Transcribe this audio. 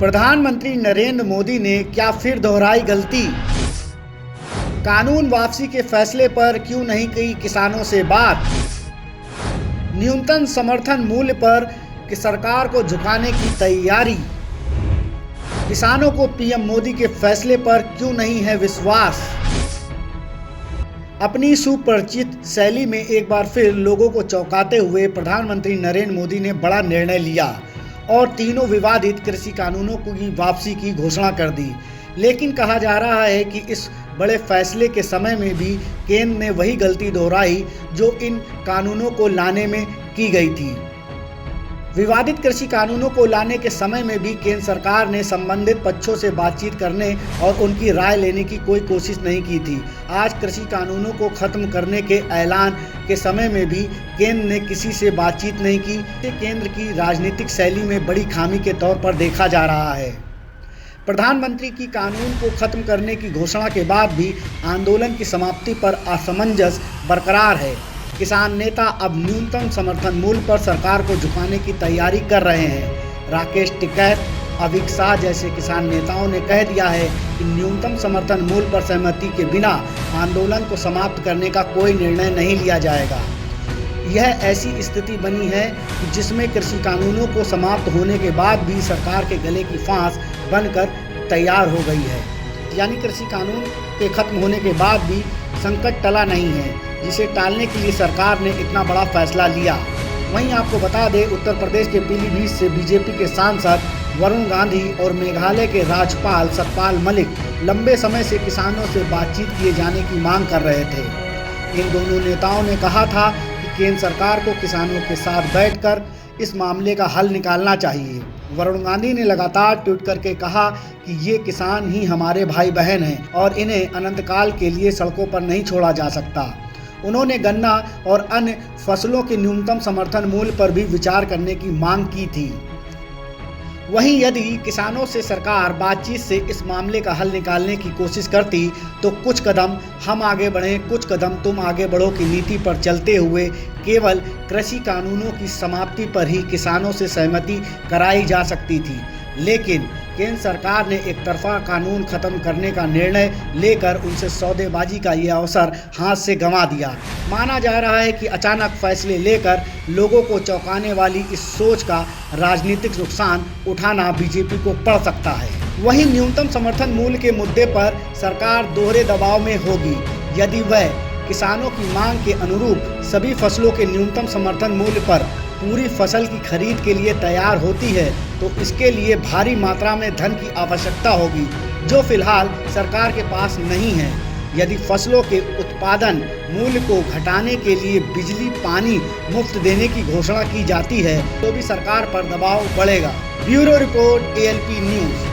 प्रधानमंत्री नरेंद्र मोदी ने क्या फिर दोहराई गलती? कानून वापसी के फैसले पर क्यों नहीं की किसानों से बात? न्यूनतम समर्थन मूल्य पर कि सरकार को झुकाने की तैयारी। किसानों को पीएम मोदी के फैसले पर क्यों नहीं है विश्वास? अपनी सुपरिचित शैली में एक बार फिर लोगों को चौंकाते हुए प्रधानमंत्री नरेंद्र मोदी ने बड़ा निर्णय लिया और तीनों विवादित कृषि कानूनों की वापसी की घोषणा कर दी। लेकिन कहा जा रहा है कि इस बड़े फैसले के समय में भी केंद्र ने वही गलती दोहराई जो इन कानूनों को लाने में की गई थी। विवादित कृषि कानूनों को लाने के समय में भी केंद्र सरकार ने संबंधित पक्षों से बातचीत करने और उनकी राय लेने की कोई कोशिश नहीं की थी। आज कृषि कानूनों को खत्म करने के ऐलान के समय में भी केंद्र ने किसी से बातचीत नहीं की। केंद्र की राजनीतिक शैली में बड़ी खामी के तौर पर देखा जा रहा है। प्रधानमंत्री की कानून को खत्म करने की घोषणा के बाद भी आंदोलन की समाप्ति पर असमंजस बरकरार है। किसान नेता अब न्यूनतम समर्थन मूल्य पर सरकार को झुकाने की तैयारी कर रहे हैं। राकेश टिकैत, अविक शाह जैसे किसान नेताओं ने कह दिया है कि न्यूनतम समर्थन मूल्य पर सहमति के बिना आंदोलन को समाप्त करने का कोई निर्णय नहीं लिया जाएगा। यह ऐसी स्थिति बनी है कि जिसमें कृषि कानूनों को समाप्त होने के बाद भी सरकार के गले की फांस बनकर तैयार हो गई है। यानी कृषि कानून के खत्म होने के बाद भी संकट टला नहीं है, जिसे टालने के लिए सरकार ने इतना बड़ा फैसला लिया। वहीं आपको बता दें, उत्तर प्रदेश के पीलीभीत से बीजेपी के सांसद वरुण गांधी और मेघालय के राज्यपाल सतपाल मलिक लंबे समय से किसानों से बातचीत किए जाने की मांग कर रहे थे। इन दोनों नेताओं ने कहा था कि केंद्र सरकार को किसानों के साथ बैठकर इस मामले का हल निकालना चाहिए। वरुण गांधी ने लगातार ट्वीट करके कहा कि ये किसान ही हमारे भाई बहन हैं और इन्हें अनंतकाल के लिए सड़कों पर नहीं छोड़ा जा सकता। उन्होंने गन्ना और अन्य फसलों के न्यूनतम समर्थन मूल्य पर भी विचार करने की मांग की थी। वहीं यदि किसानों से सरकार बातचीत से इस मामले का हल निकालने की कोशिश करती तो कुछ कदम हम आगे बढ़ें, कुछ कदम तुम आगे बढ़ो की नीति पर चलते हुए केवल कृषि कानूनों की समाप्ति पर ही किसानों से सहमति कराई जा सकती थी। लेकिन केंद्र सरकार ने एक तरफा कानून खत्म करने का निर्णय लेकर उनसे सौदेबाजी का ये अवसर हाथ से गंवा दिया। माना जा रहा है कि अचानक फैसले लेकर लोगों को चौंकाने वाली इस सोच का राजनीतिक नुकसान उठाना बीजेपी को पड़ सकता है। वहीं न्यूनतम समर्थन मूल्य के मुद्दे पर सरकार दोहरे दबाव में होगी। यदि वह किसानों की मांग के अनुरूप सभी फसलों के न्यूनतम समर्थन मूल्य पर पूरी फसल की खरीद के लिए तैयार होती है तो इसके लिए भारी मात्रा में धन की आवश्यकता होगी, जो फिलहाल सरकार के पास नहीं है। यदि फसलों के उत्पादन मूल्य को घटाने के लिए बिजली पानी मुफ्त देने की घोषणा की जाती है तो भी सरकार पर दबाव बढ़ेगा। Bureau report, ALP news.